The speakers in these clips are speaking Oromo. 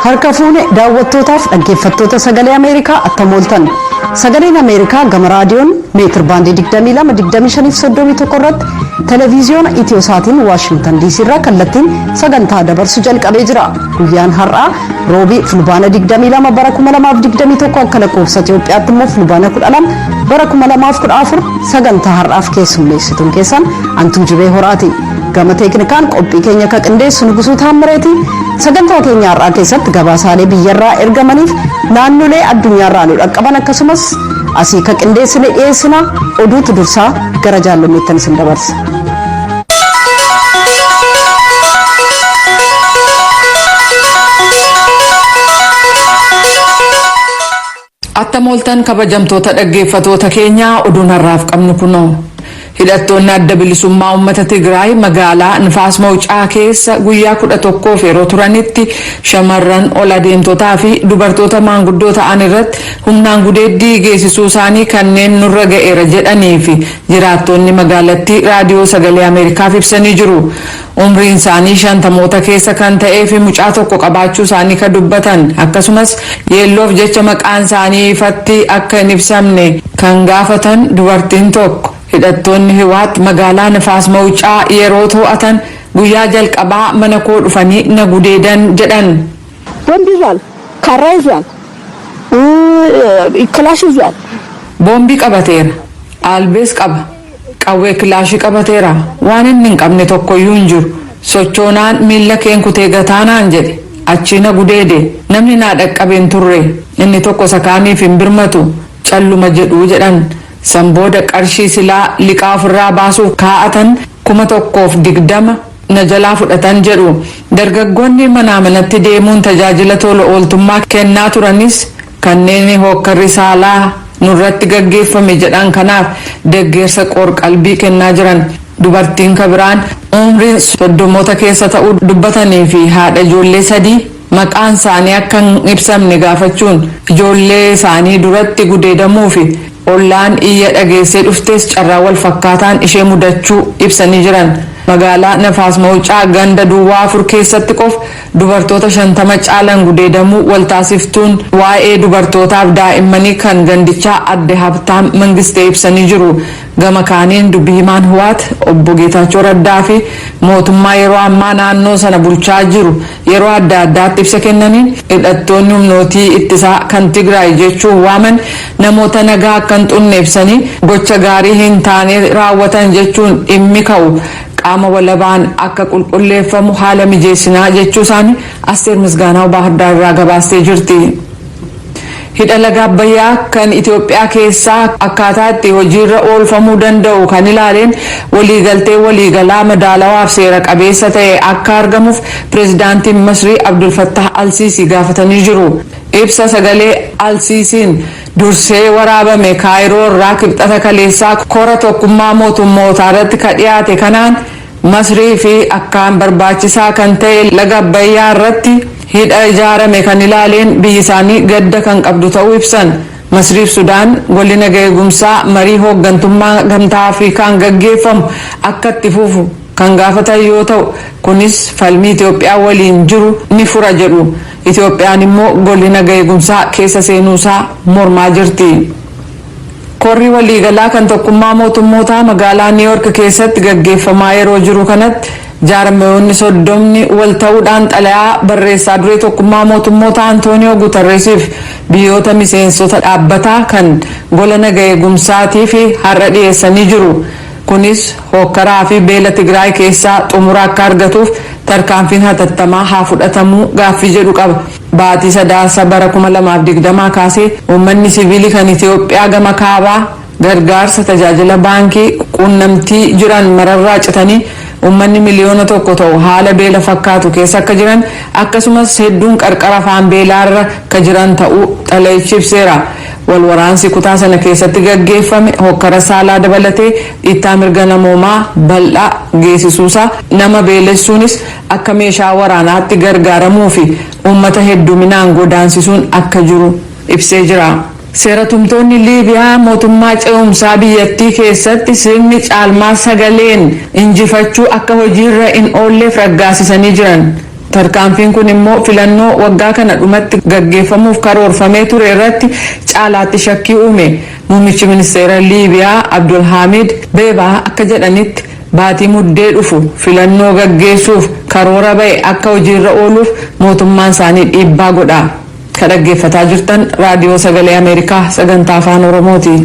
Harka fuune daawwattootaaf dhaggeeffattoota sagalee Ameerikaa attam ooltan. Sagaleen Ameerikaa gama raadiyoon meetir baandii 22-25-31 irratti televiziyoona Itiyooosaatiin Waashingtan DC irraa kallattiin sagantaa dabarsu jalqabee jira. Guyyaan har'aa roobii fulbaana 22 bara 2021 akka lakkoofsa Itoophiyaatti immoo fulbaana 12 bara 2014 sagantaa har'aaf keessummeessituun keessan Antuu Jibee Horaati. Gama teeknikaan qophii keenya ka qindeessu Nugusuu Taammireeti. Sagantaa keenya har'aa keessatti gabaasaalee biyyarraa ergamaniif naannolee addunyaarraa nu dhaqqaban akkasumas asii ka qindeessine dhiyeessina. Oduutu dursaa gara jaalanneettan isin dabarsa. Attam ooltan kabajamtoota dhaggeeffatoota keenyaa oduun har'aaf qabnu kunoo. Hidhattoonni adda bilisummaa uummata Tigraay magaalaa Nifaas Mawucaa keessa guyyaa 11 yeroo turanitti shamarran ol adeemtotaa fi dubartoota maanguddoo ta'an irratti humnaan gudeeddii geessisuu isaanii kanneen nurra ga'eera jedhanii fi jiraattonni magaalattii raadiyoo sagalee Ameerikaaf ibsanii jiru. Umriin isaanii 50moota keessa kan ta'ee fi mucaa tokko qabaachuu isaanii kan dubbatan akkasumas yeelloof jecha maqaan isaanii ifatti akka hin ibsamne kan gaafatan dubartiin tokko. Hidhattoonni Hiwaat magaalaa Nifaas Mawucaa yeroo to'atan guyyaa jalqabaa mana koo dhufanii na gudeedan jedhan. Boombi ይዟል፣ ካራ ይዟል፣ ክላሽ ይዟል። Boombii qabateera, albees qaba, qawwee kilaashii qabateera. Waan inni hin qabne tokkoyyuu hin jiru. Sochoonaan miila keen kutee gataanaan jedhe. Achii na gudeede. Namni naa dhaqqabeen turre. Inni tokko sakaaniif hin birmatu. Calluma jedhuu jedhan. Sambooda qarshii silaa liqaa ofirraa baasuuf kaa'atan 120 na jalaa fudhatan jedhu. Dargaggoonni manaa manatti deemuun tajaajila tola ooltummaa kennaa turanis kanneen hokkarri saalaa nurratti gaggeeffame jedhan kanaaf deeggarsa qoor-qalbii kennaa jiran. Dubartiin kabiraan umriin 30moota keessa ta'uu dubbatanii fi haadha ijoollee 3 maqaan isaanii akka hin ibsamne gaafachuun ijoollee isaanii duratti gudeedamuu fi ollaan iyya dhageessee dhuftes carraa wal fakkaataan ishee mudachuu ibsanii jiran. Magaalaa Nifaas Mawucaa ganda duwwaa 4 keessatti qof dubartoota 50 caalan gudeedamuu waltaasiftuun waa'ee dubartootaaf daa'immanii kan gandichaa adde Habtaam Mangistee ibsanii jiru. Gama kaaniin dubbii himaan Hiwaat obbo Geetaachoo Raddaa fi mootummaa yeroo ammaa naannoo sana bulchaa jiru yeroo adda addaatti ibsa kennaniin hidhattoonni humnootii ittisaa kan Tigraay jechuun waaman namoota nagaa akka hin xunne ibsanii gocha gaarii hin taane raawwatan jechuun dhimmi ka'u qaama walabaan akka qulqulleeffamu haala mijeessinaa jechuu isaanii Asteer Misgaanaa Baahirdaar irraa gabaastee jirti. Hidha laga Abbayyaa kan Itoophiyaa keessaa akkaataa itti hojiirra oolfamuu danda'u kan ilaaleen waliigaltee waliigalaa madaalawaaf seera qabeessa ta'e akka argamuuf pireezidaantiin Masrii Abdul Fattah Al-Siisii gaafatanii jiru. Ibsa sagalee Al-Siisiin dursee waraabame Kaayiroo irraa kibxata kaleessaa kora tokkummaa mootummootaa irratti ka dhiyaate kanaan Masrii fi akkaan barbaachisaa kan ta'e laga Abbayyaa irratti hidha ijaarame kan ilaaleen biyyi isaanii gadda kan qabdu ta'uu ibsan. Masriif Sudaan golli nagaa eegumsaa marii hooggantummaa gamtaa Afrikaan gaggeeffamu akka itti fufu kan gaafatan yoo ta'u kunis falmii Itoophiyaa waliin jiru ni fura jedhu. Itoophiyaan immoo golli nagaa eegumsaa keessa seenuusaa mormaa jirti. Korri waliigalaa kan tokkummaa mootummootaa magaalaa New York keessatti gaggeeffamaa yeroo jiru kanatti jaarmiyoonni 30 wal ta'uudhaan xalayaa barreessaa duree tokkummaa mootummoota Antooniyoo Guutarreesiif biyyoota miseensota dhaabbataa kan gola nagaa eegumsaatii fi har'a dhiyeessanii jiru. Kunis hokkaraa fi beela Tigraay keessaa xumura akka argatuuf tarkaanfiin hatattamaa haa fudhatamuu gaaffii jedhu qaba. Baatii Sadaasa bara 2020 kaasee uummanni siviilii kan Itoophiyaa gama kaabaa gargaarsa tajaajila baankii quunnamtii jiran mararraa citanii uummanni miliyoona 1 ta'u haala beela fakkaatu keessa akka jiran akkasumas hedduun qarqara afaan beelaarra ka jiran ta'uu xalayichi ibseera. Walwaraansi kutaa sana keessatti gaggeeffame hokkara saalaa dabalatee dhiittaa mirga namoomaa bal'aa geessisuusaa nama beelessuunis akka meeshaa waraanaatti gargaaramuu fi uummata hedduminaan godaansisuun akka jiru ibsee jira. Seeratumtoonni Liibiyaa mootummaa ce'umsaa biyyattii keessatti sirni caalmaa sagaleen injifachuu akka hojiirra hin oolleef raggaasisanii jiran. Tarkaanfiin kun immoo filannoo waggaa kana dhumatti gaggeeffamuuf karoorfamee ture irratti caalaatti shakkii uume. Muummichi ministeera Liibiyaa Abdulhamid Beebaa akka jedhanitti baatii muddee dhufu filannoo gaggeessuuf karoora ba'e akka hojiirra ooluuf mootummaan isaanii dhiibbaa godha. Kan dhaggeeffataa jirtan raadiyoo sagalee Ameerikaa sagantaa afaan Oromooti.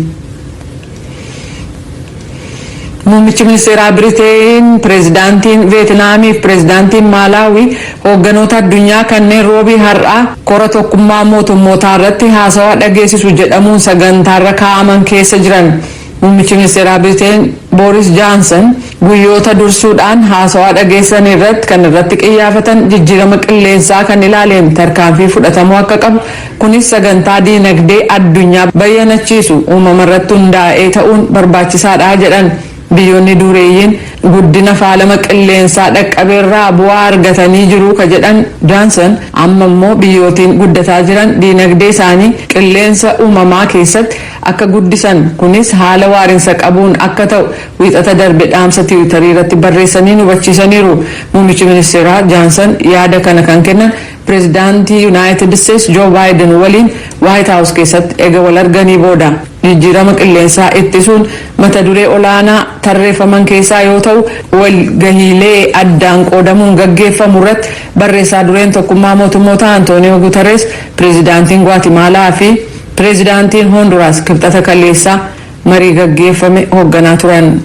Muummichi ministeeraa Biriteen, pireezidaantiin Veetnaamii fi pireezidaantiin Maalaawii hoogganoota addunyaa kanneen roobii har'aa kora tokkummaa mootummootaa irratti haasawaa dhageessisu jedhamuun sagantaarra kaa'aman keessa jiran. Muummichi ministeeraa Biriteen Booris Johnson guyyoota dursuudhaan haasawaa dhageessan irratti kan irratti qiyyaafatan jijjiirama qilleensaa kan ilaaleen tarkaanfii fudhatamuu akka qabu kunis sagantaa diinagdee addunyaa bayyanachiisu uumama irratti hundaa'ee ta'uun barbaachisaadha jedhan. Biyyoonni dureeyyiin guddina faalama qilleensaa dhaqqabeerraa bu'aa argatanii jiru ka jedhan Johnson amma immoo biyyootiin guddataa jiran diinagdee isaanii qilleensa uumamaa keessatti akka guddisan kunis haala waarinsa qabuun akka ta'u wiixata darbe dhaamsa tiwiitarii irratti barreessanii hubachiisaniiru. Muummichi ministeeraa Johnson yaada kana kan kennan pireezidaantii United States Joe Biden waliin White House keessatti eega wal arganii booda. Jijjiirama qilleensaa ittisuun mata duree olaanaa tarreeffaman keessaa yoo ta'u walgahiilee addaan qoodamuun gaggeeffamu irratti barreessaa dureen tokkummaa mootummoota Antooniyoo Guterres, pireezidaantiin Guatemaalaa fi pireezidaantiin Honduras kibxata kaleessaa marii gaggeeffame hoogganaa turan.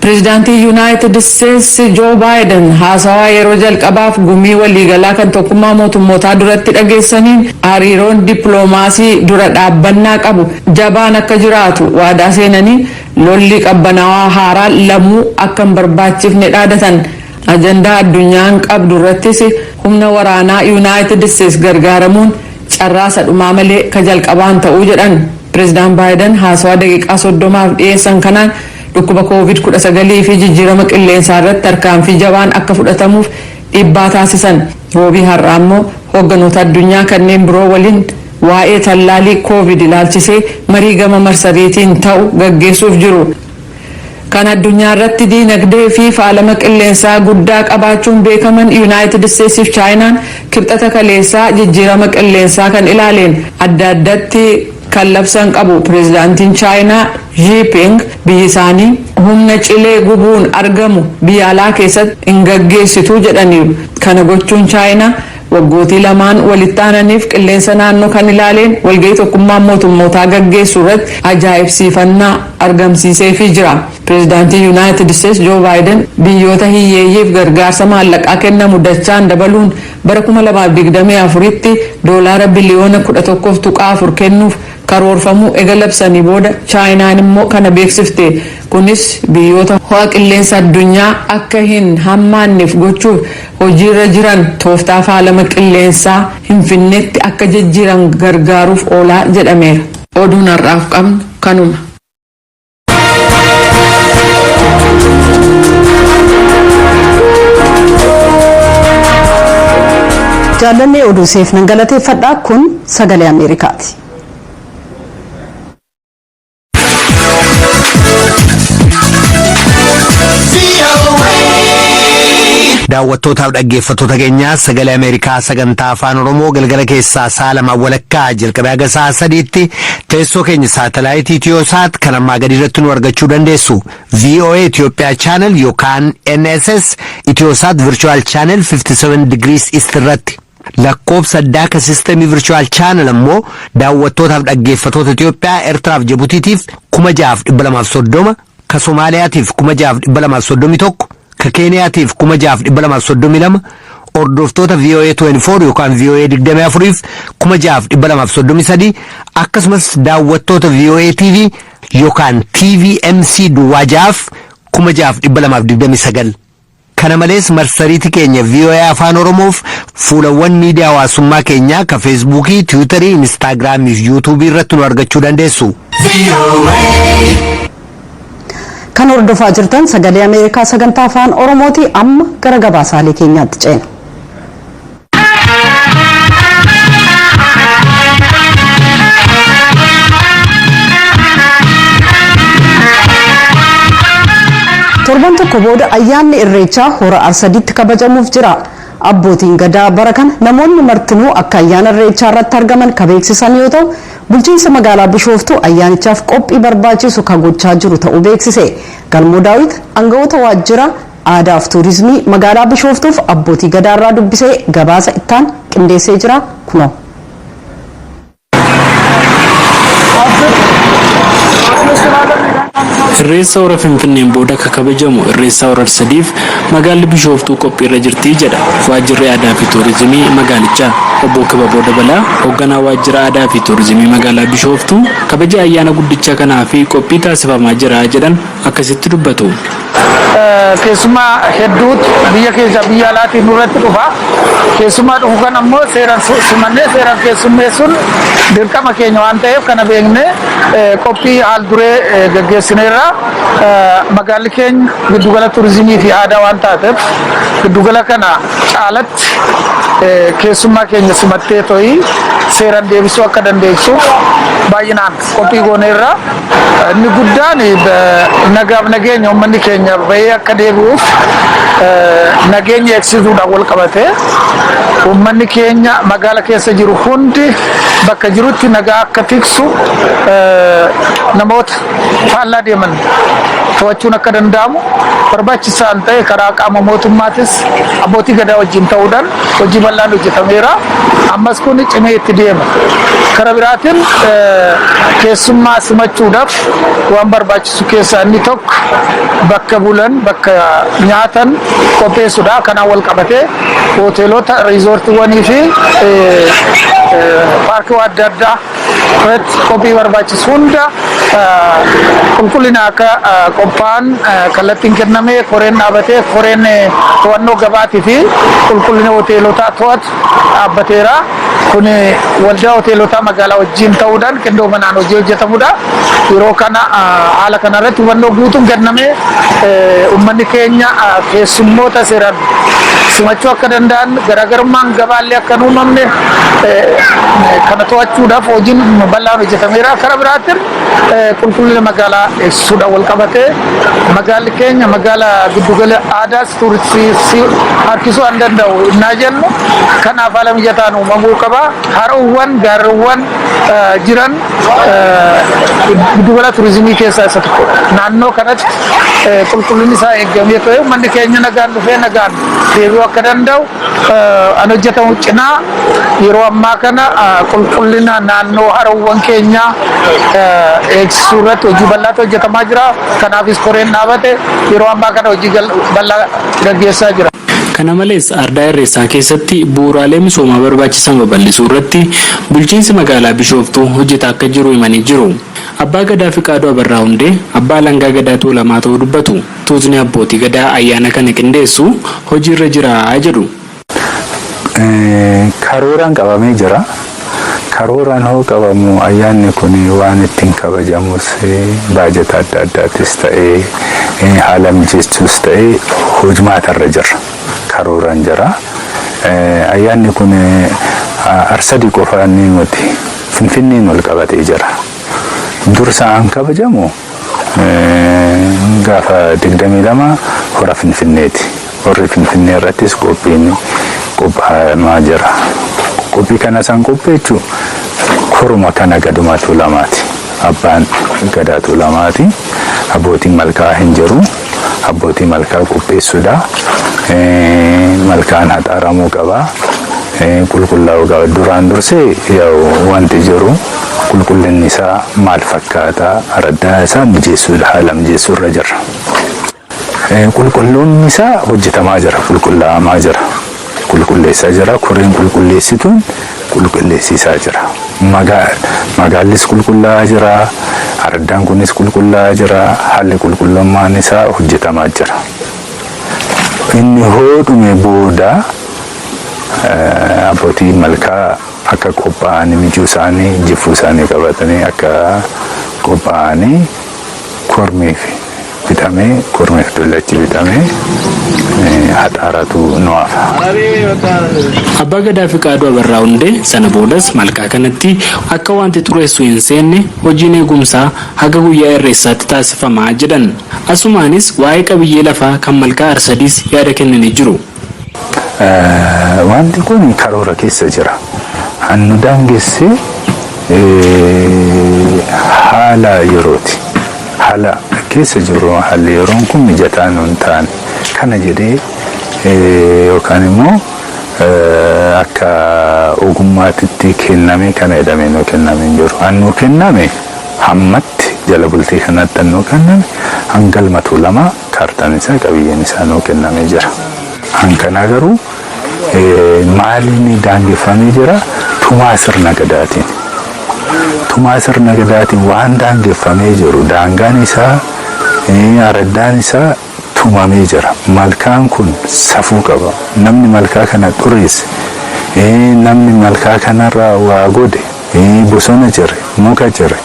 Pireezidaantii United States Joe Biden haasawaa yeroo jalqabaaf gumii waliigalaa kan tokkummaa mootummootaa duratti dhageessaniin hariiroon dippiloomaasii dura dhaabbannaa qabu jabaan akka jiraatu waadaa seenanii lolli qabbanaawaa haaraa lamuu akka hin barbaachifne dhaadatan. Ajandaa addunyaan qabdu irrattis humna waraanaa United States gargaaramuun carraasa dhumaa malee ka jalqabaan ta'uu jedhan. Pireezidaan Biden haasawaa daqiiqaa 30 dhiyeessan kanaan dhukkuba COVID-19 fi jijjiirama qilleensaa irratti tarkaanfii jabaan akka fudhatamuuf dhiibbaa taasisan. Roobii har'aa immoo hoogganoota addunyaa kanneen biroo waliin waa'ee tallaalii COVID ilaalchisee marii gama marsariitiin ta'u gaggeessuuf jiru. Kan addunyaa irratti diinagdee fi faalama qilleensaa guddaa qabaachuun beekaman United States fi Chaayinaan kibxata kaleessaa jijjiirama qilleensaa kan ilaaleen adda addatti kan labsan qabu. Pireezidaantiin Chaayinaa Xi Jinping biyyi isaanii humna cilee gubuun argamu biyya alaa keessatti hin gaggeessitu jedhaniiru. Kana gochuun Chaayinaa waggootii lamaan walitti aananiif qilleensa naannoo kan ilaaleen walgahii tokkummaa mootummootaa gaggeessu irratti ajaa'ibsiifannaa argamsiiseefii jira. Pireezidaantii United States Joe Biden biyyoota hiyyeeyyiif gargaarsa maallaqaa kennamu dachaan dabaluun bara 2024tti doolaara biliyoona 11.4 kennuuf karoorfamuu ega labsanii booda Chaayinaan immoo kana beeksifte. Kunis biyyoota ho'a qilleensa addunyaa akka hin hammaanneef gochuuf hojiirra jiran tooftaa faalama qilleensaa Finfinneetti akka jijjiiran gargaaruuf oolaa jedhameera. Oduun har'aaf qabnu kanuma. Jaalannee oduu seef nan galateeffadha. Kun sagalee Ameerikaati. daawwattootaaf dhaggeeffattoota keenyaa sagalee Ameerikaa sagantaa afaan Oromoo galgala keessaa sa'a lama walakkaa jalqabee haga sa'a sadiitti teessoo keenya saatalaayitii Itiyoosaat kan ammaa gadi irratti nu argachuu dandeessu. VOA Itoophiyaa channel yookaan NSS Itiyoosaat Virtual Channel 57 degrees East irratti. lakkoofsa addaa ka sistemii virtual channel ammoo daawwattootaaf dhaggeeffattoota Itoophiyaa Eertiraaf Jibutiitiif 6230 ka Somaaliyaatiif 6231 ka Keeniyaatiif 6232 ordoftoota VOA 24 yookaan VOA 24 6233 akkasumas daawwattoota VOA TV yookaan TVMC duwwaajaaf 6229 kana malees marsariitii keenya VOA afaan Oromoof fuulawwan miidiyaa hawaasummaa keenyaa ka Feesbuukii, Tiwiitarii, Instaagiraamii fi Yuutuubii irratti nu argachuu dandeessu. Kan hordofaa jirtan sagalee Ameerikaa sagantaa afaan Oromooti. Amma gara gabaasaalee keenyaatti ceena. torban tokko booda ayyaanni irreechaa hora arsadiitti kabajamuuf jira. Abbootiin gadaa bara kana namoonni martinuu akka ayyaana irreechaa irratti argaman kan beeksisan yoo ta'u bulchiinsa magaalaa Bishooftuu ayyaanichaaf qophii barbaachisu kan gochaa jiru ta'uu beeksise. Galmoo Daawit aangawoota waajjira aadaa fi tuurizimii magaalaa Bishooftuuf abbootii gadaa irraa dubbisee gabaasa ittaan qindeessee jira kunoo. Irreessa hora Finfinneen booda kabajamu irreessa hora Arsadiif magaalli Bishooftuu qophiirra jirti jedha waajjirri aadaa fi tuurizimii magaalichaa. Obbo Kibaboo Dabalaa hoogganaa waajjira aadaa fi tuurizimii magaalaa Bishooftuu kabaja ayyaana guddicha kanaa fi qophii taasifamaa jira jedhan akkasitti dubbatu. Keessumaa hedduutu biyya keessa biyya alaatiin nurratti dhufa. Keessumaa dhufu kan ammoo seeraan simannee seeraan keessummeessuun dirqama keenya waan ta'eef kana beeknee qophii haal duree gaggeessineerra. Magaalli keenya giddugala tuurizimii fi aadaa waan taateef giddugala kana caalatti keessummaa keenya simattee to'ii seeraan deebisuu akka dandeessuuf baay'inaan qophii gooneerra. Inni guddaan nagaaf nageenya uummanni keenya bahee akka deebi'uuf nageenya eegsisuudhaan wal qabatee uummanni keenya magaala keessa jiru hundi bakka jirutti nagaa akka tiksu namoota faallaa deeman to'achuun akka danda'amu barbaachisaan ta'e karaa qaama mootummaatis abbootii gadaa wajjin ta'uudhaan hojii bal'aan hojjetameera. Ammas kun cimee itti deema. Karaa biraatiin keessummaa simachuudhaaf waan barbaachisu keessaa inni tokko bakka bulan bakka nyaatan qopheessuudha. Kanaan wal qabatee hoteelota riizoortiiwwanii fi paarkii adda addaa irratti qophii barbaachisu hunda qulqullina akka qophaa'an kallattiin kennamee koreen dhaabatee koreen to'annoo gabaatii fi qulqullina hoteelotaa to'atu dhaabbateera. Kun waldaa hoteelotaa magaalaa wajjin ta'uudhaan qindoominaan hojii hojjetamudha. Yeroo kana haala kanarratti hubannoo guutuun kennamee uummanni keenya keessummoota seeraan simachuu akka danda'an garaagarummaan gabaallee akka hin uumamne kana to'achuudhaaf hojiin bal'aan hojjetameera. Karaa biraatiin qulqullina magaalaa eegsisuudhaan wal qabatee magaalli keenya magaalaa giddugala aadaas tuuristii harkisuu waan danda'u innaa jennu kanaaf haala mijataan uumamuu qaba. Haroowwan gaarreewwan jiran giddugala tuurizimii keessaa isa tokko. Naannoo kanatti qulqullinni isaa eegamee ta'e uummanni keenya nagaan dhufee nagaan deebi'uu akka danda'u an hojjetamu cinaa yeroo ammaa kana qulqullina naannoo haroowwan keenyaa eegsisuu irratti hojii bal'aatu hojjetamaa jira. Kanaafis koreen dhaabate yeroo ammaa kana hojii bal'aa gaggeessaa jira. Kana malees ardaa irreessaa keessatti bu'uuraalee misoomaa barbaachisan babal'isuu irratti bulchiinsi magaalaa Bishooftuu hojjetaa akka jiru himanii jiru. Abbaa Gadaa Fiqaaduu Abarraa Hundee abbaa alangaa gadaa Tuulamaa ta'uu dubbatu. Tuutni abbootii gadaa ayyaana kana qindeessu hojiirra jira jedhu. Karooraan qabamee jira. Karooraan hoo qabamu ayyaanni kun waan ittiin kabajamus baajata adda addaattis ta'ee haala mijeessuus ta'ee hojmaatarra jira. Karooraan jira. Ayyaanni kun Arsadii qofaan nuti Finfinneen wal qabatee jira. Dursaan kabajamu gaafa 22 hora Finfinneeti. Horri Finfinnee irrattis qophiin qophaa'amaa jira. Qophii kana san qopheechuu koruma kana gadumaa Tuulamaati. Abbaan gadaa Tuulamaati. Abbootiin malkaa hin jiru. Abbootiin malkaa qopheessuudha. Malkaan haxaaramuu qaba. Qulqullaa'uu qaba. Duraan dursee wanti jiru qulqullinni isaa maal fakkaata araddaa isaa mijeessuudha. Haala mijeessuurra jira. Qulqullinni isaa hojjetamaa jira. Qulqullaa'amaa jira. Qulqulleessaa jira. Koreen qulqulleessituun qulqulleessisaa jira. Magaallis qulqullaa'aa jira. Araddaan kunis qulqullaa'aa jira. Haalli qulqullummaan isaa hojjetamaa jira. Inni hodhume booda abbootiin malkaa akka qophaa'anii mijuu isaanii jifuu isaanii qabatanii akka qophaa'anii kormeef bitamee kormeef dullachi bitamee haxaaratu nu'aafa. Abbaa Gadaa Fiqaaduu Abarraa Hundee sana boodas malkaa kanatti akka wanti xureessu hin seenne hojiin eegumsaa haga guyyaa irreessaatti taasifamaa jedhan. Asumaanis waa'ee qabiyyee lafaa kan malkaa Arsadiis yaada kennanii jiru. wanti kun karoora keessa jira. Hannu daangesse haala yerooti. Haala keessa jiru haalli yeroon kun mijataa nuun ta'an kana jedhee yookaan immoo akka ogummaatitti kenname kana jedhamee nuu kenname hin jiru. Hannu kenname hammatti jala bultii kanatti hannu kenname hangalmatu lama kaartaan isaa qabiyyeen isaa nuu kennamee jira. Hankanaa garuu maaliin daangeffamee jira? Tumaa sirna gadaatiin. Tumaa sirna gadaatiin waan daangeffamee jiru daangaan isaa araddaan isaa tumamee jira. Malkaan kun safuu qaba. Namni malkaa kana xureesse namni malkaa kanarraa waa godhe bosona jire muka jire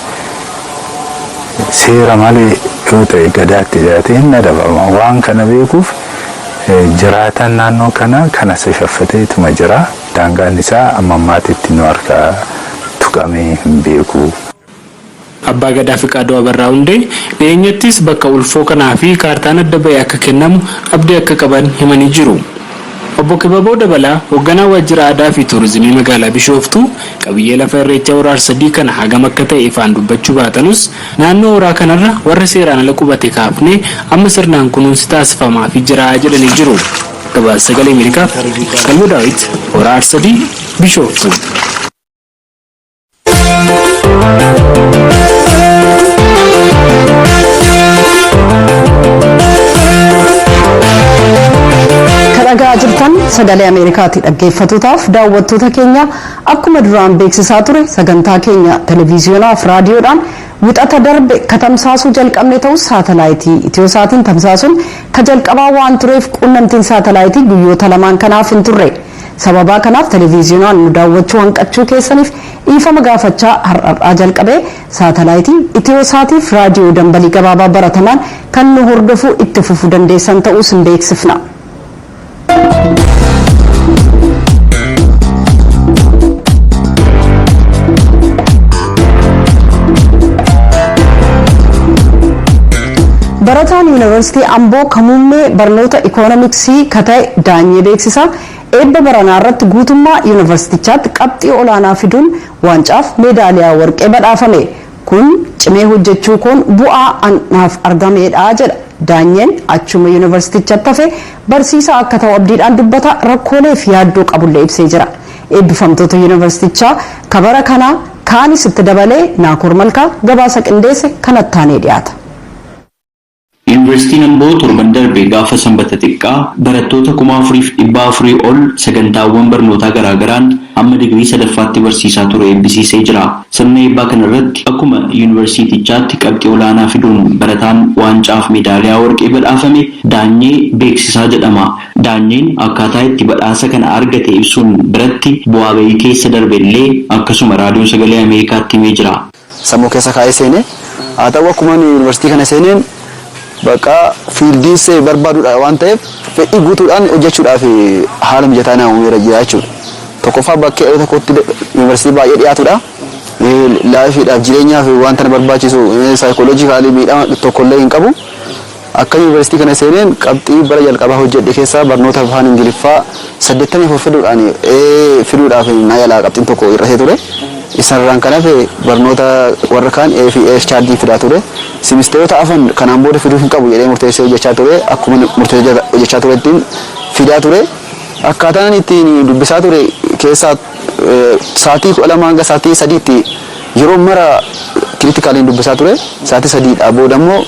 seera malee yoo ta'e gadaatti dhiyaatee hin adabama. Waan kana beekuuf jiraatan naannoo kana shaffatee tuma jira. Daangaan isaa amma ammaatitti nu harkaa tuqamee hin beeku. Abbaa Gadaa Fiqaaduu Abarraa Hundee dhiyeenyattis bakka ulfoo kanaa fi kaartaan adda ba'ee akka kennamu abdii akka qaban himanii jiru. Obbo Kibaboo Dabalaa hoogganaa waajjira aadaa fi tuurizimii magaalaa Bishooftuu qabiyyee lafa irreecha horaa Arsadii kana hagam akka ta'e ifaan dubbachuu baatanus naannoo horaa kanarra warra seeraan ala qubate kaafnee amma sirnaan kunuunsi taasifamaa fi jira jedhanii jiru. Gabaasa Sagalee Ameerikaaf Kalmuu Daawit horaa Arsadii Bishooftuu. dhagaa jirtan sagalee Ameerikaatti dhaggeeffatootaaf daawwattoota keenya akkuma duraan beeksisaa ture sagantaa keenya televiziyoonaa fi raadiyoodhaan wixata darbe katamsaasuu jalqabne ta'us saatalaayitii Itiyooosaatiin tamsaasuun ka jalqabaa waan tureef quunnamtiin saatalaayitii guyyoota lamaan kanaaf hin turre. Sababa kanaaf televiziyoonaan nu daawwachuu hanqachuu keessaniif dhiifama gaafachaa har'aa jalqabee saatalaayitii Itiyooosaatii fi raadiyoo dambalii gabaabaa baratamaan kan nu hordofuu itti fufuu dandeessan ta'us hin beeksifna. Barataan Yuunivarsiitii Amboo kamuummee barnoota ikoonomiksii kata'e Daanyee beeksisaa eebba baranaa irratti guutummaa yuunivarsiitichaatti qabxii olaanaa fiduun waancaaf meedaaliyaa warqee badhaafame. Kun cimee hojjechuu koon bu'aa anaaf argameedha jedha. Daanyeen achuma yuunivarsiitichatti hafe barsiisaa akka ta'u abdiidhaan dubbata rakkoolee fi yaaddoo qabullee ibsee jira. Eebbifamtoota yuunivarsiitichaa kabara kanaa kaanis itti dabalee Naakoor Malkaa gabaasa qindeesse kanattaanee dhiyaata. Yuunivarsiitiin Amboo torban darbee gaafa sanbata xiqqaa barattoota 4,400 ol sagantaawwan barnootaa garaagaraan amma digirii sadaffaatti barsiisaa ture eebbisiisee jira. Sirna eebbaa kanarratti akkuma yuunivarsiitichaatti qabxii olaanaa fiduun barataan waancaaf meedaaliyaa warqee badhaafame Daanyee beeksisaa jedhama. Daanyeen akkaataa itti badhaasa kana argate ibsuun biratti bu'aa bahii keessa darbellee akkasuma raadiyoo sagalee Ameerikaatti himee jira. Sammuu keessa kaa'ee seenee haa ta'u akkuma yuunivarsiitii kana seeneen bakka fiildiis barbaaduudha waan ta'eef fedhii guutuudhaan hojjechuudhaaf haala mijataa nama uumeera jira jechuudha. Tokkoffaa bakka yeroo tokkotti yuunivarsiitii baay'ee dhiyaatudha. Laafiidhaaf jireenyaaf wanta na barbaachisu saayikooloojikaalii miidhama tokkollee hin qabu. Akka yuunivarsiitii kana seeneen qabxii bara jalqabaa hojjedhe keessaa barnoota afaan Ingiliffaa 84 fiduudhaaf na yaalaa qabxiin tokko hir'atee ture. Isarraan kanaaf barnoota warra kaan HRD fidaa ture. Simisteerota afan kanaan booda fiduu hin qabu jedhee murteessee hojjechaa ture. Akkuma murteessee hojjechaa turettiin fidaa ture. Akkaataan ittiin dubbisaa ture keessaa sa'aatii 12 hanga sa'aatii 3tti yeroo mara kiriitikaaliin dubbisaa ture. Sa'aatii 3dhaa booda immoo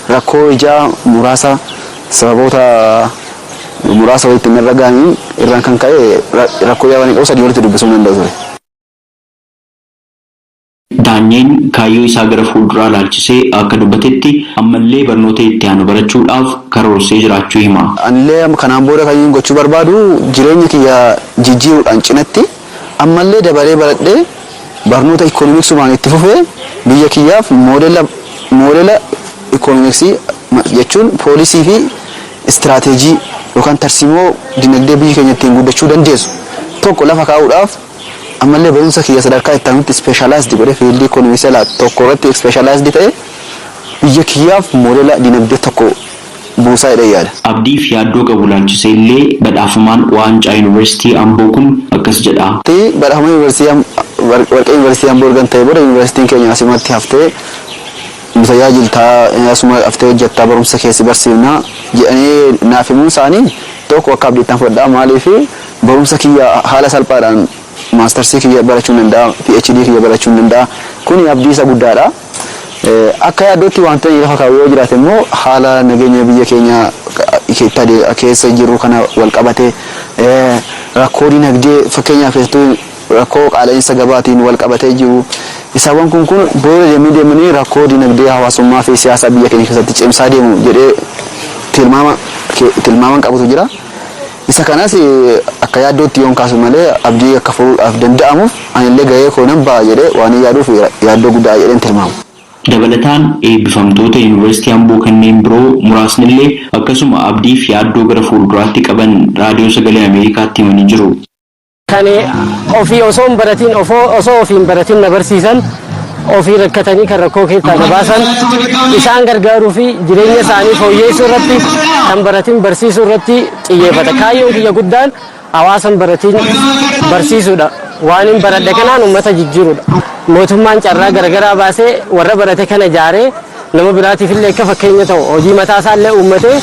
rakkoo ijaa muraasa sababoota muraasa walitti irra ga'aniin irraan kan ka'e rakkoo ijaa waan qabu 3 walitti dubbisuu hin danda'u ture. Daanyeen kaayyoo isaa gara fuulduraa ilaalchisee akka dubbatetti ammallee barnoota itti aanu barachuudhaaf karoorsee jiraachuu hima. Anillee kanaan booda kan gochuu barbaadu jireenya kiyya jijjiiruudhaan cinatti ammallee dabalee baradhee barnoota ikoonomiksii itti fufee biyya kiyyaaf moodela ikoonomiksii jechuun poolisii fi istiraateejii yookaan tarsiimoo dinagdee biyya keenya ittiin guddachuu dandeessu tokko lafa kaa'uudhaaf ammallee barumsa kiyya sadarkaa itti aanutti ispeeshalaayizdi godhee fiildii ikoonomiksii tokko irratti ispeeshalaayizdi ta'e biyya kiyyaaf moodela dinagdee tokko buusaa jedhee yaada. Abdii fi yaaddoo qabu laalchisee illee badhaafamaan waancaa yuunivarsiitii Amboo kun akkas jedha. Badhaafama warqee yuunivarsiitii Amboo ergan ta'e booda yuunivarsiitiin keenya asumatti haftee tajaajiltaa asuma haftee hojjettaa barumsa keessi barsiifnaa jedhanii naaf himuun isaanii tokko akka abdiittan fudhadhaa maaliif barumsa kiyya haala salphaadhaan maastarsii kiyya barachuu danda'a PhD kiyya barachuu danda'a kun abdii isa guddaadha. Akka yaaddootti wanti lafa kaawwee jiraate immoo haala nageenya biyya keenya keessa jiru kana wal qabatee rakkoo dinagdee fakkeenyaaf rakkoo qaala'insa gabaatiin wal qabatee jiru isawwan kun booda deemanii rakkoo dinagdee hawaasummaa fi siyaasa biyya keenya keessatti cimsaa deemu jedhee tilmaaman qabutu jira. Isa kanas akka yaaddootti yoon kaasu malee abdii akka fuudhaaf danda'amuuf anillee gahee koo nan ba'a jedhee waan yaaduuf yaaddoo guddaa jedheen tilmaamu. Dabalataan eebbifamtoota yuunivarsiitii Amboo kanneen biroo muraasni illee akkasuma abdii fi yaaddoo gara fuulduraatti qaban raadiyoo sagalee Ameerikaatti himanii jiru. Kan ofii osoo hin baratiin osoo ofii hin baratiin na barsiisan ofii rakkatanii kan rakkoo keessaa na baasan isaan gargaaruu fi jireenya isaanii fooyyeessuu irratti kan baratiin barsiisuu irratti xiyyeeffata. Kaayyoon kiyya guddaan hawaasan baratiin barsiisuudha. Waan hin baradhe kanaan uummata jijjiiruudha. Mootummaan carraa garagaraa baasee warra barate kana ijaaree nama biraatiif illee akka fakkeenya ta'u hojii mataa isaa illee uummatee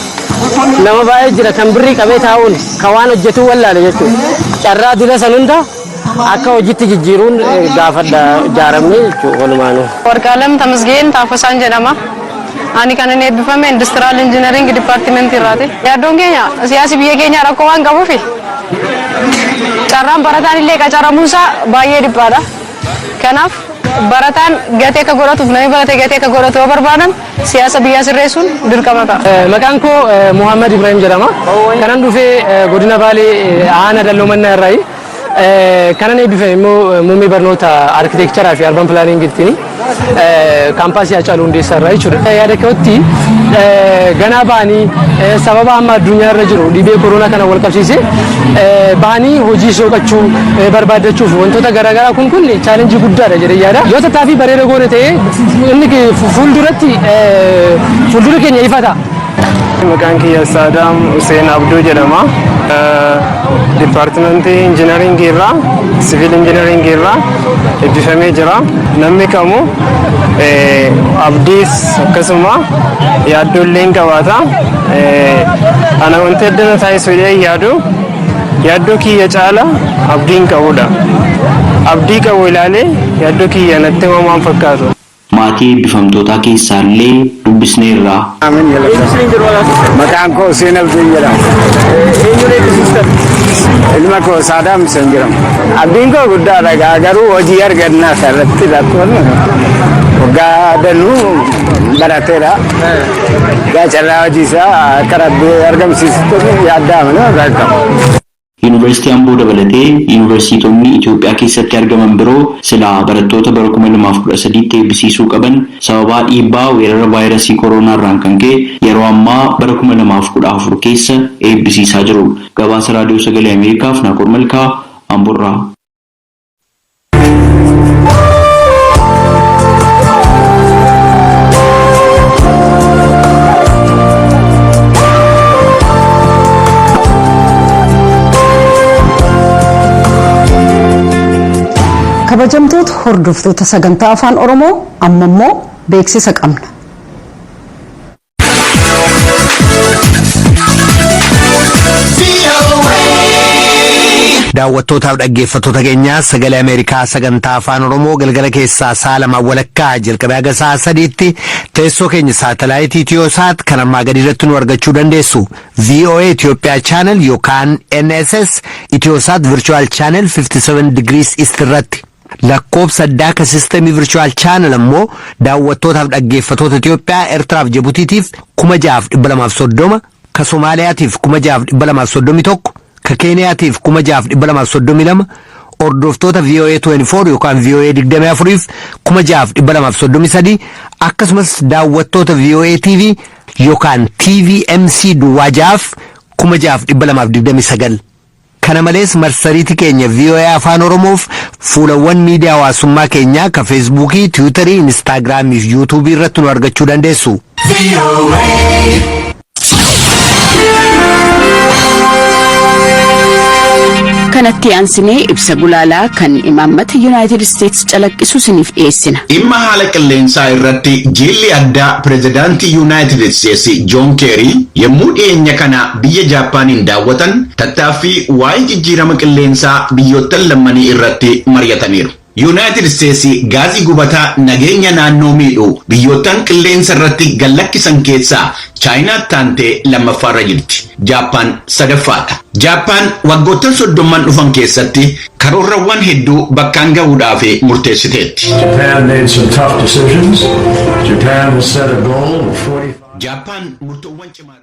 nama baay'ee jira kan birrii qabee taa'uun kan waan hojjetuu wallaale jechuudha. Carraa dila san hunda akka hojiitti jijjiiruun gaafadha ijaaramne jechuudha walumaanuu. Warqaalem Tamasgeen Taafasaan jedhama. Ani kan inni eebbifame Industrial Engineering Department irraati. Yaaddoon keenya siyaasi biyya keenya rakkoo waan qabuufi carraan barataan illee qacaramuunsaa baay'ee dhiphaadha. Kanaaf barataan gatee akka godhatuuf namni barate gatee akka godhatu yoo barbaadan siyaasa biyyaa sirreessuun dirqama ta'a. Maqaan koo Muhammad Ibrahim jedhama. Kanan dhufee godina Baalee Aanaa Dalloomanaa irraayi. Kanan eebbifame immoo muummee barnoota arkitekcheraa fi arban pilaaniingiitiin kaampaasii Hacaaluu Hundeessaa irraa jechuudha. Yaada kootti ganaa ba'anii sababa amma addunyaa irra jiru dhibee koronaa kana wal qabsiisee ba'anii hojii soqachuu barbaadachuuf wantoota garaagaraa kun chaalenjii guddaadha jedhee yaada. Yoo tattaaffii bareeda goone ta'ee inni fuuldura keenya ifa ta'a. Maqaan kiyya Saadaam Hussein Abduu jedhama. Dipaartimentii injiinaringii irraa siviil injiinaringii irraa eebbifamee jira. Namni kamuu abdiis akkasuma yaaddollee ni qabaata. Ana wanti addana taasisu yaadu yaaddoo kiyya caala abdiin qabudha. Abdii qabu ilaalee yaaddoo kiyya natti himamaan fakkaatu. Maatii eebbifamtootaa keessaa illee dubbisneerra. Maqaan koo Hussein Abduu jedhama. Eenyuun eebbisiistan? Ilma koo Saadaam Hussein jedhama. Abdiin koo guddaadha garuu hojii argannaa irratti rakkoon waggaa danuu barateera. Carraa hojii isaa akka rabbi argamsiisutti yaaddaamana rakkama. Yuunivarsiitii Amboo dabalatee yuunivarsiitonni Itoophiyaa keessatti argaman biroo silaa barattoota bara 2013tti eebbisiisuu qaban sababaa dhiibbaa weerara vaayirasii kooroonaa irraan kan ka'e yeroo ammaa bara 2014 keessa eebbisiisaa jiru. Gabaasa raadiyoo sagalee Ameerikaaf Naakor Malkaa Amboorraa. kabajamtoota hordoftoota sagantaa afaan Oromoo amma immoo beeksisa qabna. daawwattootaaf dhaggeeffattoota keenyaa sagalee Ameerikaa sagantaa afaan Oromoo galgala keessaa sa'a lamaa walakkaa jalqabee haga sa'a sadiitti teessoo keenya saatalaayitii Itiyoosaat kan ammaa gadi irratti nu argachuu dandeessu. VOA Itoophiyaa channel yookaan NSS Itiyoosaat Virtual Channel 57 degrees East irratti. lakkoofsa addaa ka sistemii virtual channel ammoo daawwattootaaf dhaggeeffattoota Itoophiyaa Eertiraaf Jibutiitiif 6230 ka Somaaliyaatiif 6231 ka Keeniyaatiif 6232 hordoftoota VOA 24 yookaan VOA 24f 6233 akkasumas daawwattoota VOA TV yookaan TVMC duwwaajaaf 6229 kana malees marsariitii keenya VOA afaan Oromoof fuulawwan miidiyaa hawaasummaa keenyaa ka Feesbuukii, Tiwiitarii, Instaagiraamii fi Yuutuubii irratti nu argachuu dandeessu. kanatti aansinee ibsa gulaalaa kan imaammata United States calaqqisu siniif dhiyeessina. Dhimma haala qilleensaa irratti jilli addaa pirezidaantii United States John Kerry yommuu dhiyeenya kana biyya Jaappaaniin daawwatan tattaaffii waa'ee jijjiirama qilleensaa biyyoottan lammanii irratti mari'ataniiru. United States gaazii gubataa nageenya naannoo miidhu biyyoottan qilleensa irratti gallakkisan keessaa Chaayinaa taantee lammaffaarra jirti. Jaappaan sadaffaadha. Jaappaan waggoottan 30 dhufan keessatti karoorrawwan hedduu bakkaan gahuudhaaf murteessiteetti. Japan murtoowwan cimaa